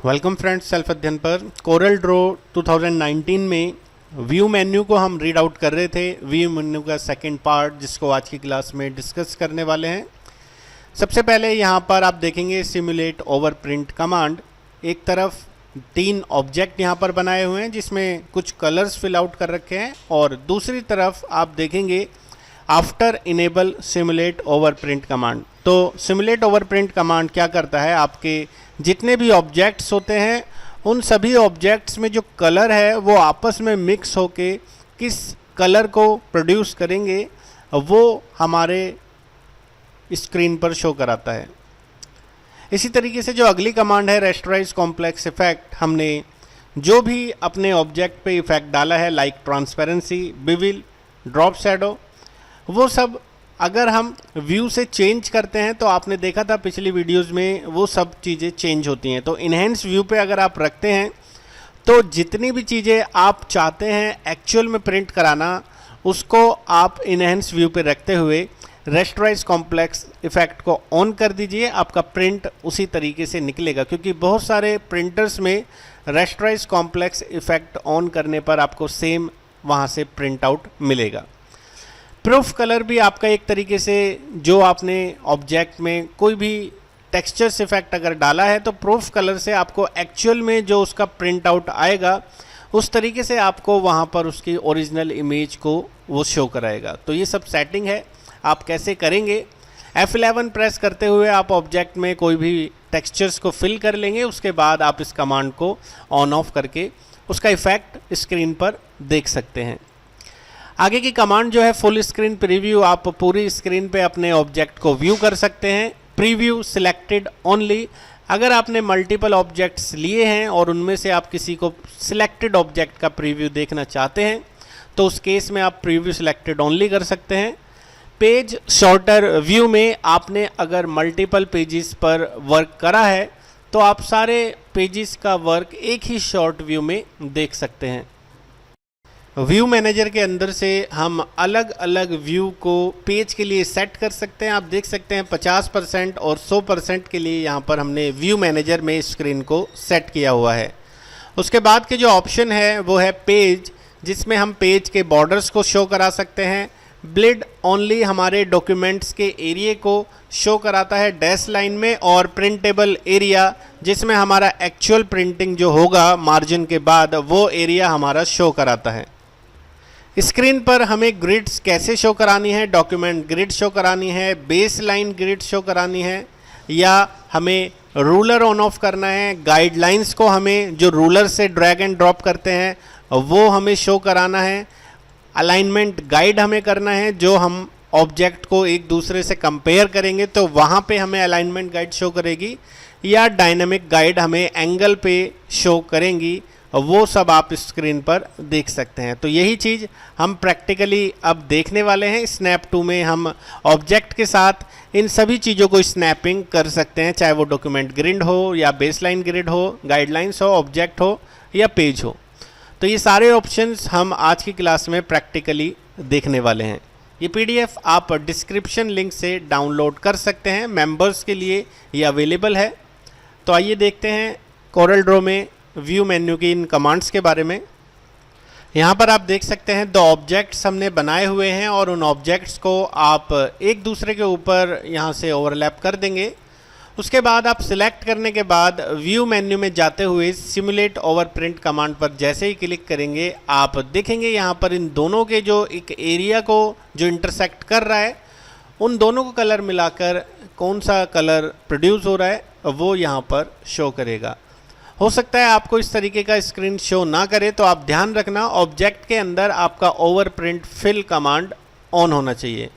Welcome friends, self अध्ययन पर Corel Draw 2019 में व्यू मेन्यू को हम रीड आउट कर रहे थे। व्यू मेन्यू का सेकंड पार्ट जिसको आज की क्लास में डिस्कस करने वाले हैं। सबसे पहले यहाँ पर आप देखेंगे सिमुलेट ओवर प्रिंट कमांड। एक तरफ 3 ऑब्जेक्ट यहाँ पर बनाए हुए हैं जिसमें कुछ कलर्स फिल आउट कर रखे हैं, और दूसरी तरफ आप देखेंगे after enable simulate over print command. तो सिमुलेट ओवर प्रिंट कमांड क्या करता है, आपके जितने भी ऑब्जेक्ट्स होते हैं उन सभी ऑब्जेक्ट्स में जो कलर है वो आपस में मिक्स होके किस कलर को प्रोड्यूस करेंगे वो हमारे स्क्रीन पर शो कराता है। इसी तरीके से जो अगली कमांड है रेस्टराइज कॉम्प्लेक्स इफेक्ट, हमने जो भी अपने ऑब्जेक्ट पे इफेक्ट डाला है लाइक ट्रांसपेरेंसी, बिविल, ड्रॉप शैडो, वो सब अगर हम व्यू से चेंज करते हैं तो आपने देखा था पिछली वीडियोस में वो सब चीज़ें चेंज होती हैं। तो इन्हेंस व्यू पे अगर आप रखते हैं तो जितनी भी चीज़ें आप चाहते हैं एक्चुअल में प्रिंट कराना उसको आप इन्हेंस व्यू पे रखते हुए रेस्टराइज कॉम्प्लेक्स इफेक्ट को ऑन कर दीजिए, आपका प्रिंट उसी तरीके से निकलेगा। क्योंकि बहुत सारे प्रिंटर्स में रेस्टराइज कॉम्प्लेक्स इफेक्ट ऑन करने पर आपको सेम वहाँ से प्रिंट आउट मिलेगा। प्रूफ कलर भी आपका एक तरीके से जो आपने ऑब्जेक्ट में कोई भी टेक्सचर्स इफेक्ट अगर डाला है तो प्रूफ कलर से आपको एक्चुअल में जो उसका प्रिंट आउट आएगा उस तरीके से आपको वहाँ पर उसकी ओरिजिनल इमेज को वो शो कराएगा। तो ये सब सेटिंग है, आप कैसे करेंगे। F11 प्रेस करते हुए आप ऑब्जेक्ट में कोई भी टेक्सचर्स को फिल कर लेंगे, उसके बाद आप इस कमांड को ऑन ऑफ करके उसका इफेक्ट स्क्रीन पर देख सकते हैं। आगे की कमांड जो है फुल स्क्रीन प्रीव्यू, आप पूरी स्क्रीन पे अपने ऑब्जेक्ट को व्यू कर सकते हैं। प्रीव्यू सिलेक्टेड ओनली, अगर आपने मल्टीपल ऑब्जेक्ट्स लिए हैं और उनमें से आप किसी को सिलेक्टेड ऑब्जेक्ट का प्रीव्यू देखना चाहते हैं तो उस केस में आप प्रीव्यू सिलेक्टेड ओनली कर सकते हैं। पेज शॉर्टर व्यू में आपने अगर मल्टीपल पेजेस पर वर्क करा है तो आप सारे पेजेस का वर्क एक ही शॉर्ट व्यू में देख सकते हैं। व्यू मैनेजर के अंदर से हम अलग अलग व्यू को पेज के लिए सेट कर सकते हैं। आप देख सकते हैं 50% और 100% के लिए यहाँ पर हमने व्यू मैनेजर में स्क्रीन को सेट किया हुआ है। उसके बाद के जो ऑप्शन है वो है पेज, जिसमें हम पेज के बॉर्डर्स को शो करा सकते हैं। ब्लिड ओनली हमारे डॉक्यूमेंट्स के एरिया को शो कराता है डैश लाइन में, और प्रिंटेबल एरिया जिसमें हमारा एक्चुअल प्रिंटिंग जो होगा मार्जिन के बाद वो एरिया हमारा शो कराता है। स्क्रीन पर हमें ग्रिड्स कैसे शो करानी है, डॉक्यूमेंट ग्रिड शो करानी है, बेस लाइन ग्रिड शो करानी है, या हमें रूलर ऑन ऑफ करना है, गाइडलाइंस को हमें जो रूलर से ड्रैग एंड ड्रॉप करते हैं वो हमें शो कराना है, अलाइनमेंट गाइड हमें करना है, जो हम ऑब्जेक्ट को एक दूसरे से कंपेयर करेंगे तो वहाँ पे हमें अलाइनमेंट गाइड शो करेगी, या डायनामिक गाइड हमें एंगल पे शो करेंगी, वो सब आप स्क्रीन पर देख सकते हैं। तो यही चीज़ हम प्रैक्टिकली अब देखने वाले हैं। स्नैप 2 में हम ऑब्जेक्ट के साथ इन सभी चीज़ों को स्नैपिंग कर सकते हैं, चाहे वो डॉक्यूमेंट ग्रिड हो या बेसलाइन ग्रिड हो, गाइडलाइंस हो, ऑब्जेक्ट हो या पेज हो। तो ये सारे ऑप्शंस हम आज की क्लास में प्रैक्टिकली देखने वाले हैं। ये PDF आप डिस्क्रिप्शन लिंक से डाउनलोड कर सकते हैं, मेंबर्स के लिए ये अवेलेबल है। तो आइए देखते हैं कोरल ड्रॉ में व्यू मेन्यू की इन कमांड्स के बारे में। यहाँ पर आप देख सकते हैं 2 ऑब्जेक्ट्स हमने बनाए हुए हैं और उन ऑब्जेक्ट्स को आप एक दूसरे के ऊपर यहाँ से ओवरलैप कर देंगे। उसके बाद आप सिलेक्ट करने के बाद व्यू मेन्यू में जाते हुए सिमुलेट ओवर प्रिंट कमांड पर जैसे ही क्लिक करेंगे आप देखेंगे यहाँ पर इन दोनों के जो एक एरिया को जो इंटरसेक्ट कर रहा है उन दोनों को कलर मिलाकर कौन सा कलर प्रोड्यूस हो रहा है वो यहाँ पर शो करेगा। हो सकता है आपको इस तरीके का स्क्रीन शो ना करे, तो आप ध्यान रखना ऑब्जेक्ट के अंदर आपका over print fill command on होना चाहिए।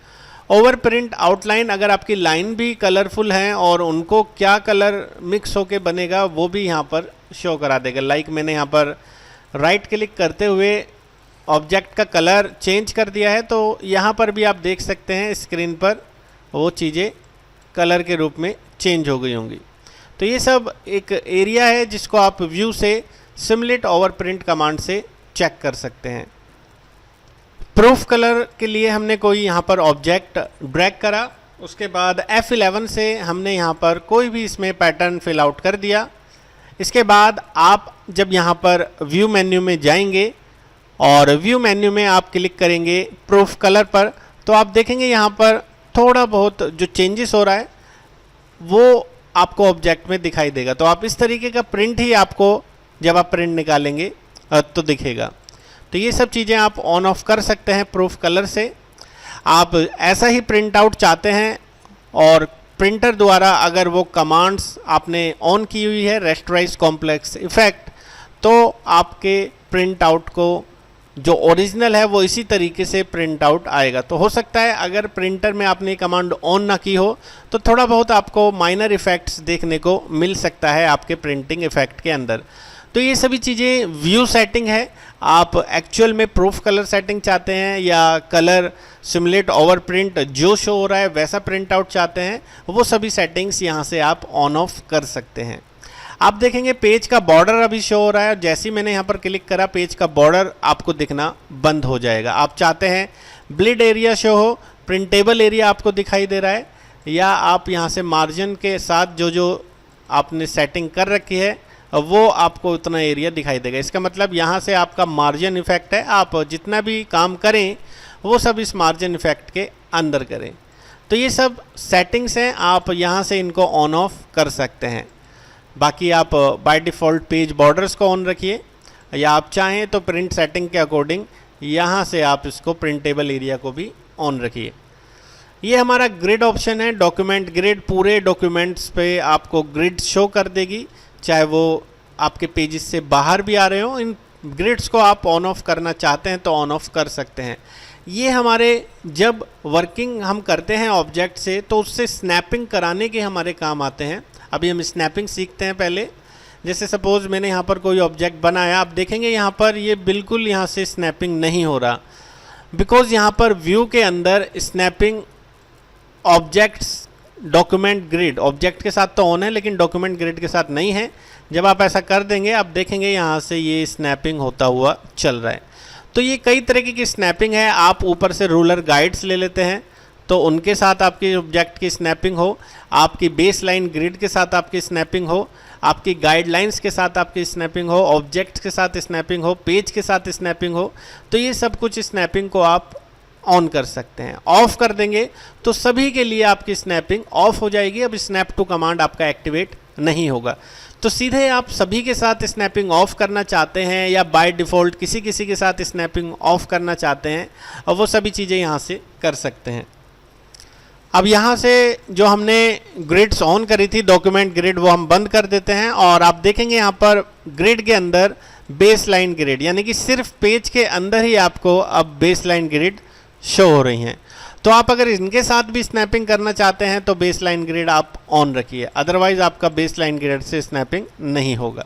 ओवर प्रिंट आउटलाइन, अगर आपकी लाइन भी कलरफुल हैं और उनको क्या कलर मिक्स होके बनेगा वो भी यहाँ पर शो करा देगा। लाइक मैंने यहाँ पर राइट क्लिक करते हुए ऑब्जेक्ट का कलर चेंज कर दिया है, तो यहाँ पर भी आप देख सकते हैं स्क्रीन पर वो चीज़ें कलर के रूप में चेंज हो गई होंगी। तो ये सब एक एरिया है जिसको आप व्यू से सिमुलेट ओवर प्रिंट कमांड से चेक कर सकते हैं। प्रूफ कलर के लिए हमने कोई यहाँ पर ऑब्जेक्ट ड्रैग करा, उसके बाद F11 से हमने यहाँ पर कोई भी इसमें पैटर्न फिल आउट कर दिया। इसके बाद आप जब यहाँ पर व्यू मेन्यू में जाएंगे और व्यू मेन्यू में आप क्लिक करेंगे प्रूफ कलर पर, तो आप देखेंगे यहाँ पर थोड़ा बहुत जो चेंजेस हो रहा है वो आपको ऑब्जेक्ट में दिखाई देगा। तो आप इस तरीके का प्रिंट ही आपको जब आप प्रिंट निकालेंगे तो दिखेगा। तो ये सब चीज़ें आप ऑन ऑफ कर सकते हैं प्रूफ कलर से। आप ऐसा ही प्रिंट आउट चाहते हैं और प्रिंटर द्वारा अगर वो कमांड्स आपने ऑन की हुई है रेस्टराइज कॉम्प्लेक्स इफेक्ट, तो आपके प्रिंट आउट को जो ओरिजिनल है वो इसी तरीके से प्रिंट आउट आएगा। तो हो सकता है अगर प्रिंटर में आपने कमांड ऑन ना की हो तो थोड़ा बहुत आपको माइनर इफ़ेक्ट्स देखने को मिल सकता है आपके प्रिंटिंग इफ़ेक्ट के अंदर। तो ये सभी चीज़ें व्यू सेटिंग है। आप एक्चुअल में प्रूफ कलर सेटिंग चाहते हैं या कलर सिमुलेट ओवर प्रिंट जो शो हो रहा है वैसा प्रिंट आउट चाहते हैं, वो सभी सेटिंग्स यहाँ से आप ऑन ऑफ कर सकते हैं। आप देखेंगे पेज का बॉर्डर अभी शो हो रहा है, जैसे ही मैंने यहाँ पर क्लिक करा पेज का बॉर्डर आपको दिखना बंद हो जाएगा। आप चाहते हैं ब्लिड एरिया शो हो, प्रिंटेबल एरिया आपको दिखाई दे रहा है, या आप यहाँ से मार्जिन के साथ जो जो आपने सेटिंग कर रखी है वो आपको उतना एरिया दिखाई देगा। इसका मतलब यहाँ से आपका मार्जिन इफेक्ट है, आप जितना भी काम करें वो सब इस मार्जिन इफेक्ट के अंदर करें। तो ये सब सेटिंग्स हैं, आप यहाँ से इनको ऑन ऑफ कर सकते हैं। बाकी आप बाय डिफ़ॉल्ट पेज बॉर्डर्स को ऑन रखिए, या आप चाहें तो प्रिंट सेटिंग के अकॉर्डिंग यहाँ से आप इसको प्रिंटेबल एरिया को भी ऑन रखिए। ये हमारा ग्रिड ऑप्शन है, डॉक्यूमेंट ग्रिड। पूरे डॉक्यूमेंट्स पे आपको ग्रिड शो कर देगी, चाहे वो आपके पेजेस से बाहर भी आ रहे हो। इन ग्रिड्स को आप ऑन ऑफ करना चाहते हैं तो ऑन ऑफ कर सकते हैं। ये हमारे जब वर्किंग हम करते हैं ऑब्जेक्ट से तो उससे स्नैपिंग कराने के हमारे काम आते हैं। अभी हम स्नैपिंग सीखते हैं पहले। जैसे सपोज़ मैंने यहाँ पर कोई ऑब्जेक्ट बनाया, आप देखेंगे यहाँ पर ये बिल्कुल यहाँ से स्नैपिंग नहीं हो रहा, बिकॉज़ यहाँ पर व्यू के अंदर snapping objects document grid object के साथ तो ऑन है लेकिन डॉक्यूमेंट ग्रिड के साथ नहीं है। जब आप ऐसा कर देंगे आप देखेंगे यहाँ से ये स्नैपिंग होता हुआ चल रहा है। तो ये कई तरीके की स्नैपिंग है। आप ऊपर से रूलर गाइड्स ले लेते हैं तो उनके साथ आपके ऑब्जेक्ट की स्नैपिंग हो, आपकी बेस लाइन ग्रिड के साथ आपकी स्नैपिंग हो, आपकी गाइडलाइंस के साथ आपकी स्नैपिंग हो, ऑब्जेक्ट के साथ स्नैपिंग हो, पेज के साथ स्नैपिंग हो। तो ये सब कुछ स्नैपिंग को आप ऑन कर सकते हैं। ऑफ कर देंगे तो सभी के लिए आपकी स्नैपिंग ऑफ हो जाएगी। अब स्नैप टू कमांड आपका एक्टिवेट नहीं होगा। तो सीधे आप सभी के साथ स्नैपिंग ऑफ करना चाहते हैं या बाय डिफ़ॉल्ट किसी किसी के साथ स्नैपिंग ऑफ करना चाहते हैं, और वो सभी चीज़ें यहाँ से कर सकते हैं। अब यहाँ से जो हमने ग्रिड्स ऑन करी थी डॉक्यूमेंट ग्रिड, वो हम बंद कर देते हैं और आप देखेंगे यहाँ पर ग्रिड के अंदर बेस लाइन ग्रिड, यानी कि सिर्फ पेज के अंदर ही आपको अब बेस लाइन ग्रिड शो हो रही हैं। तो आप अगर इनके साथ भी स्नैपिंग करना चाहते हैं तो बेस लाइन ग्रिड आप ऑन रखिए, अदरवाइज आपका बेस लाइन ग्रिड से स्नैपिंग नहीं होगा।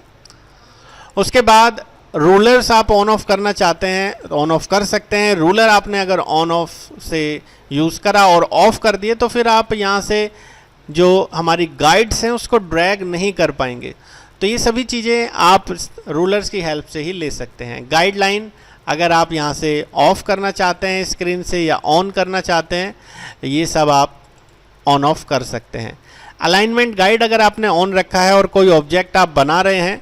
उसके बाद रूलर्स आप ऑन ऑफ करना चाहते हैं ऑन ऑफ कर सकते हैं। रूलर आपने अगर ऑन ऑफ से यूज़ करा और ऑफ कर दिए तो फिर आप यहाँ से जो हमारी गाइड्स हैं उसको ड्रैग नहीं कर पाएंगे। तो ये सभी चीज़ें आप रूलर्स की हेल्प से ही ले सकते हैं। गाइडलाइन अगर आप यहाँ से ऑफ़ करना चाहते हैं स्क्रीन से या ऑन करना चाहते हैं, ये सब आप ऑन ऑफ कर सकते हैं। अलाइनमेंट गाइड अगर आपने ऑन रखा है और कोई ऑब्जेक्ट आप बना रहे हैं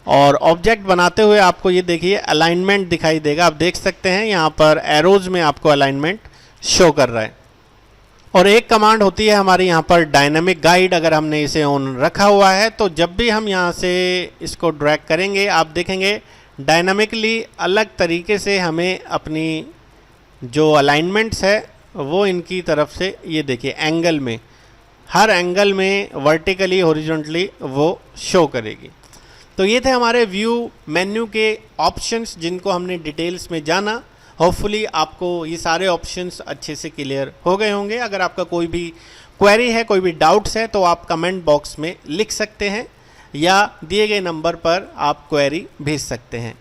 और ऑब्जेक्ट बनाते हुए आपको ये देखिए अलाइनमेंट दिखाई देगा, आप देख सकते हैं यहाँ पर एरोज़ में आपको अलाइनमेंट शो कर रहा है। और एक कमांड होती है हमारी यहाँ पर डायनामिक गाइड, अगर हमने इसे ऑन रखा हुआ है तो जब भी हम यहाँ से इसको ड्रैग करेंगे आप देखेंगे डायनामिकली अलग तरीके से हमें अपनी जो अलाइनमेंट्स है वो इनकी तरफ से ये देखिए एंगल में, हर एंगल में वर्टिकली हॉरिजॉन्टली वो शो करेगी। तो ये थे हमारे व्यू मेन्यू के ऑप्शंस जिनको हमने डिटेल्स में जाना। होपफुली आपको ये सारे ऑप्शंस अच्छे से क्लियर हो गए होंगे। अगर आपका कोई भी क्वेरी है, कोई भी डाउट्स है तो आप कमेंट बॉक्स में लिख सकते हैं या दिए गए नंबर पर आप क्वेरी भेज सकते हैं।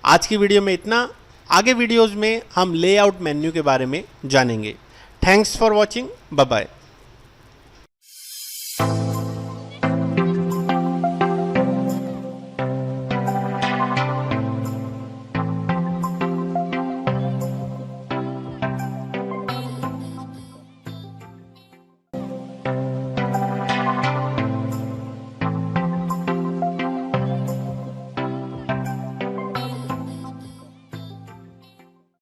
आज की वीडियो में इतना, आगे वीडियोज़ में हम लेआउट मेन्यू के बारे में जानेंगे। Thanks for watching, bye bye.